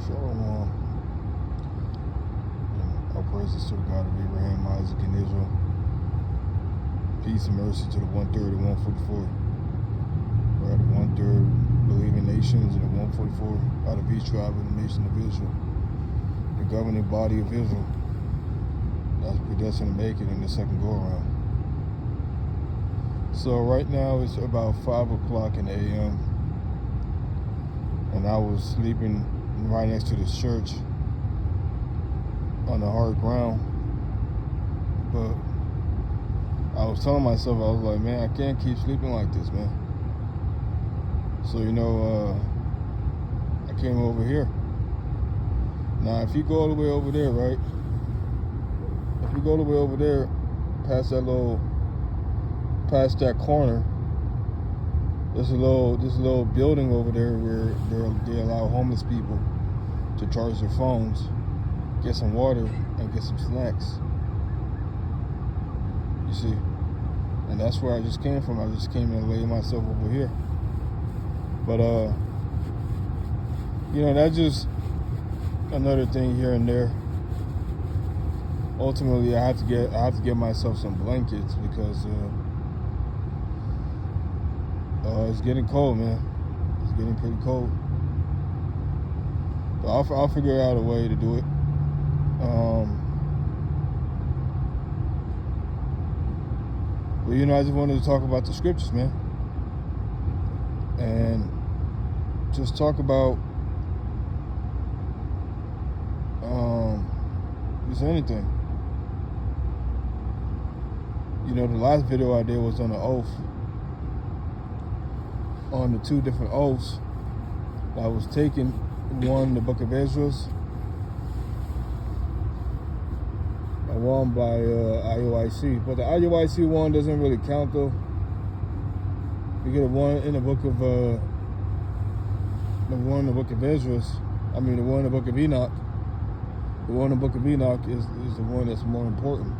Shalom. All praises to the God of Abraham, Isaac, and Israel. Peace and mercy to the 1/3 and 144. Right, the 1/3 believing nations and the 144 out of each tribe of the nation of Israel. The governing body of Israel that's predestined to make it in the second go around. So right now it's about 5 o'clock in the a.m. and I was sleeping right next to this church on the hard ground, but I was telling myself, I was like, man, I can't keep sleeping like this, man. So I came over here. Now if you go all the way over there, right, if you go all the way over there past that corner, there's a little building over there where they allow homeless people to charge their phones, get some water, and get some snacks. You see? And that's where I just came from. I just came and laid myself over here. But that's just another thing here and there. Ultimately, I have to get myself some blankets because it's getting cold, man. It's getting pretty cold. But I'll figure out a way to do it. But I just wanted to talk about the scriptures, man, and just talk about just anything. The last video I did was on the oath, on the 2 different oaths that was taken. One, the book of Ezra, and one by IUIC. But the IUIC one doesn't really count, though. You get one in the book of the one in the book of Ezra. I mean, the one in the book of Enoch. The one in the book of Enoch is the one that's more important.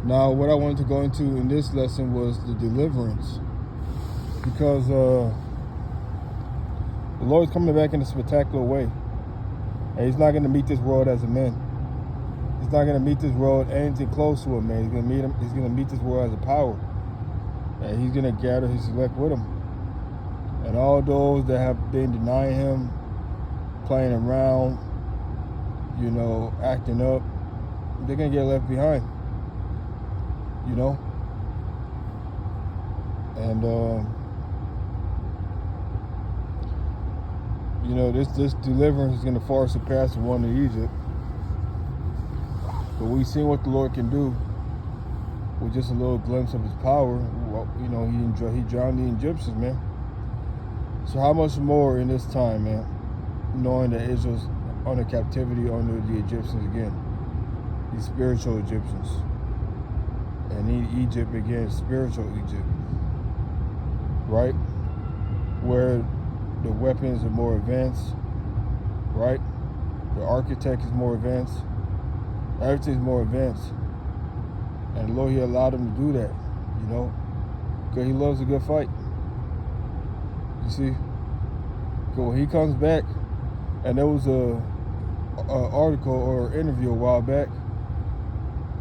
Now, what I wanted to go into in this lesson was the deliverance, because the Lord's coming back in a spectacular way, and He's not going to meet this world as a man. He's not going to meet this world anything close to a man. He's going to meet this world as a power, and He's going to gather His elect with Him. And all those that have been denying Him, playing around, acting up, they're going to get left behind. And this deliverance is going to far surpass the one in Egypt. But we've seen what the Lord can do with just a little glimpse of His power. He drowned the Egyptians, man. So how much more in this time, man, knowing that Israel's under captivity under the Egyptians again, these spiritual Egyptians, and Egypt again, spiritual Egypt, right? Where the weapons are more advanced, right? The architect is more advanced. Everything's more advanced. And the Lord, He allowed Him to do that, because He loves a good fight. You see? Because when He comes back, and there was a article or interview a while back,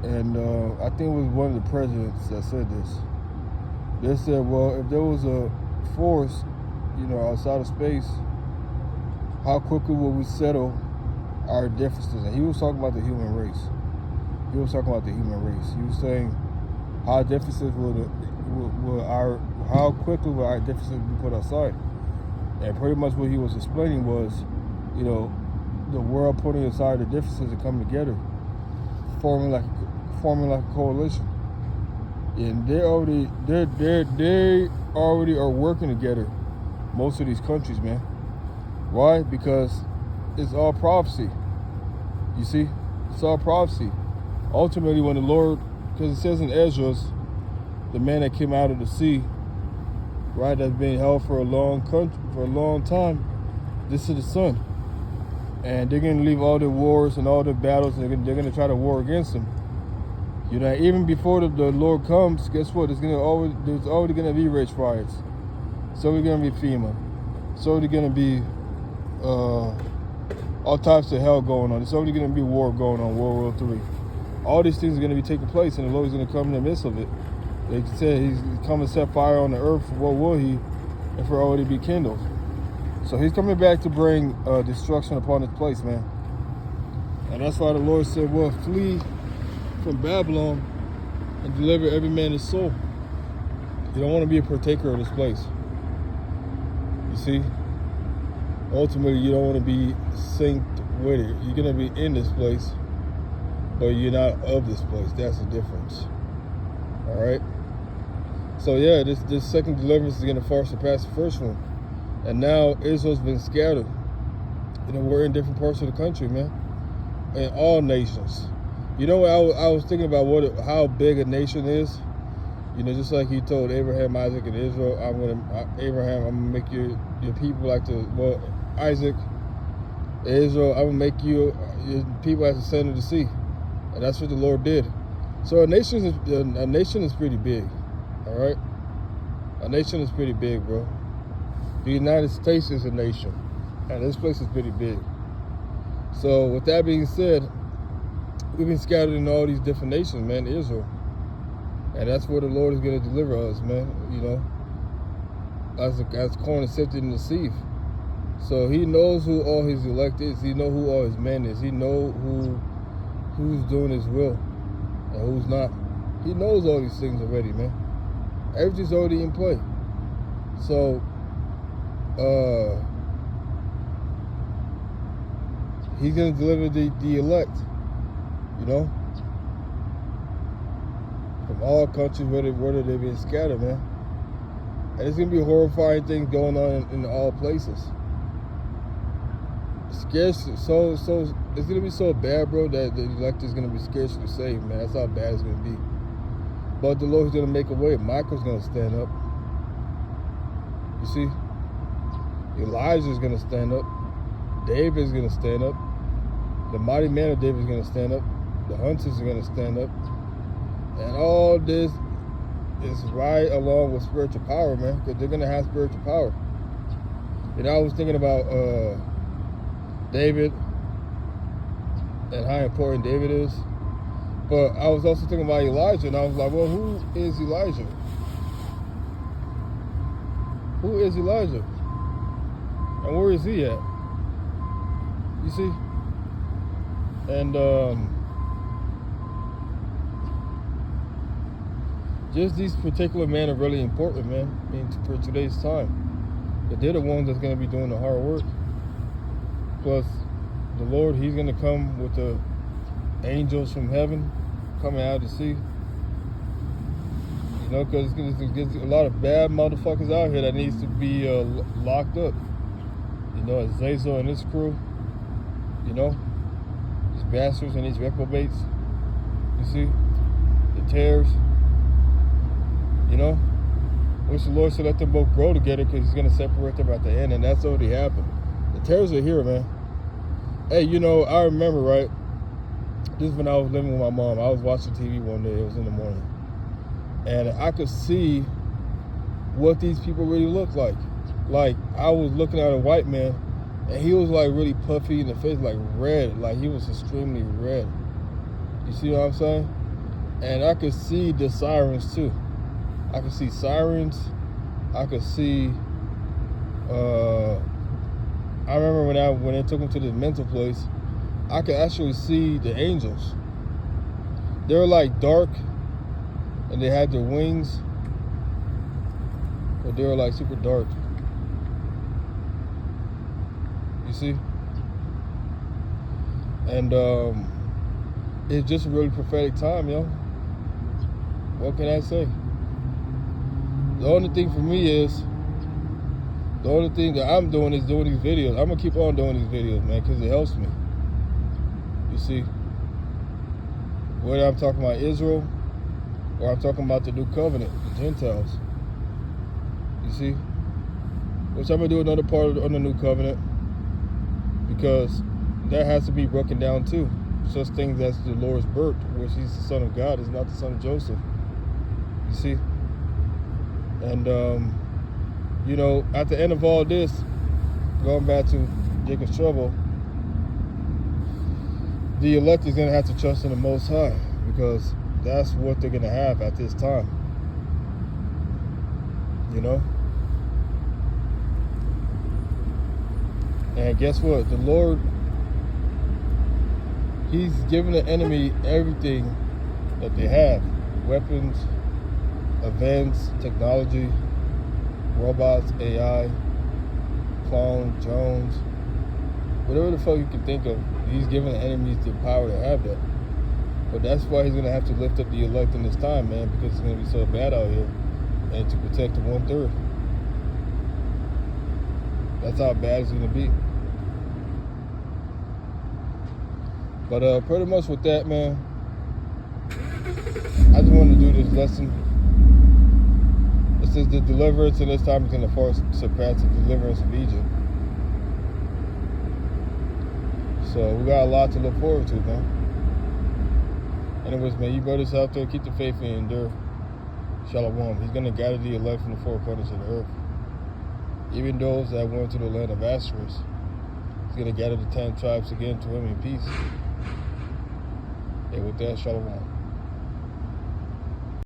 and I think it was one of the presidents that said this. They said, well, if there was a force, outside of space, how quickly will we settle our differences? And he was talking about the human race. He was saying how differences how quickly will our differences be put aside? And pretty much what he was explaining was, the world putting aside the differences and coming together, forming like a coalition. And they already are working together. Most of these countries, man. Why? Because it's all prophecy. You see? It's all prophecy. Ultimately, when the Lord, because it says in Ezra, the man that came out of the sea, right, that's been held for a long time, this is the Son. And they're going to leave all the wars and all the battles, and they're going to try to war against him. Even before the Lord comes, guess what? There's already going to be rich riots. So we're going to be FEMA. So we're going to be all types of hell going on. There's already going to be war going on, World War III. All these things are going to be taking place, and the Lord is going to come in the midst of it. Like he said, he's come to set fire on the earth. What will he if it already be kindled? So he's coming back to bring destruction upon this place, man. And that's why the Lord said, well, flee from Babylon and deliver every man his soul. You don't want to be a partaker of this place. You see? Ultimately, you don't want to be synced with it. You're going to be in this place, but you're not of this place. That's the difference. All right? So, yeah, this second deliverance is going to far surpass the first one. And now Israel's been scattered. You know, we're in different parts of the country, man. In all nations. You know, I was thinking about how big a nation is. You know, just like he told Abraham, Isaac, and Israel, I'm gonna make your people like Isaac, Israel, I'm gonna make your people as the sand of the sea, and that's what the Lord did. So a nation is pretty big, all right. A nation is pretty big, bro. The United States is a nation, and this place is pretty big. So with that being said, we've been scattered in all these different nations, man, Israel. And that's where the Lord is going to deliver us, man, you know, as corn is sifted in the sieve. So he knows who all his elect is. He knows who all his men is. He knows who's doing his will and who's not. He knows all these things already, man. Everything's already in play. So, he's going to deliver the elect, you know, from all countries, whether they've been scattered, man. And it's going to be horrifying things going on in all places. Scarcely, so it's going to be so bad, bro, that the elect is going to be scarcely saved, man. That's how bad it's going to be. But the Lord's going to make a way. Michael's going to stand up. You see? Elijah's going to stand up. David's going to stand up. The mighty man of David is going to stand up. The hunters are going to stand up. And all this is right along with spiritual power, man, because they're going to have spiritual power. You know, I was thinking about David and how important David is. But I was also thinking about Elijah, and I was like, well, who is Elijah? Who is Elijah? And where is he at? You see? And just these particular men are really important, man, for today's time. But they're the ones that's going to be doing the hard work. Plus, the Lord, he's going to come with the angels from heaven coming out to sea. You know, because there's a lot of bad motherfuckers out here that needs to be locked up. You know, Azazel and his crew. You know, these bastards and these reprobates. You see, the tares. You know, which the Lord should let them both grow together, because he's going to separate them at the end, and that's already happened. The tares are here, man. Hey, you know, I remember, right? This is when I was living with my mom. I was watching TV one day. It was in the morning. And I could see what these people really look like. Like, I was looking at a white man, and he was, like, really puffy in the face, like, red. Like, he was extremely red. You see what I'm saying? And I could see the sirens, too. I could see sirens. I could see, I remember when they took him to the mental place, I could actually see the angels. They were like dark, and they had their wings, but they were like super dark. You see? And it's just a really prophetic time, yo. What can I say? The only thing for me is, the only thing that I'm doing is doing these videos. I'm going to keep on doing these videos, man, because it helps me. You see? Whether I'm talking about Israel or I'm talking about the new covenant, the Gentiles. You see? Which I'm going to do another part on the new covenant, because that has to be broken down too. Such things as the Lord's birth, which he's the son of God, is not the son of Joseph. You see? And, you know, at the end of all this, going back to Jacob's trouble, the elect is going to have to trust in the Most High, because that's what they're going to have at this time. You know? And guess what? The Lord, He's given the enemy everything that they have. Weapons, events, technology, robots, AI, clones, drones, whatever the fuck you can think of. He's giving the enemies the power to have that. But that's why he's going to have to lift up the elect in this time, man, because it's going to be so bad out here. And to protect the 1/3. That's how bad it's going to be. But pretty much with that, man, I just wanted to do this lesson. It says the deliverance, and this time it's going to surpass the deliverance of Egypt. So we got a lot to look forward to, man. Anyways, man, you brothers out there, keep the faith and endure. Shalom. He's going to gather the elect from the four corners of the earth. Even those that went to the land of Asterisk, he's going to gather the 10 tribes again to him in peace. And with that, shalom.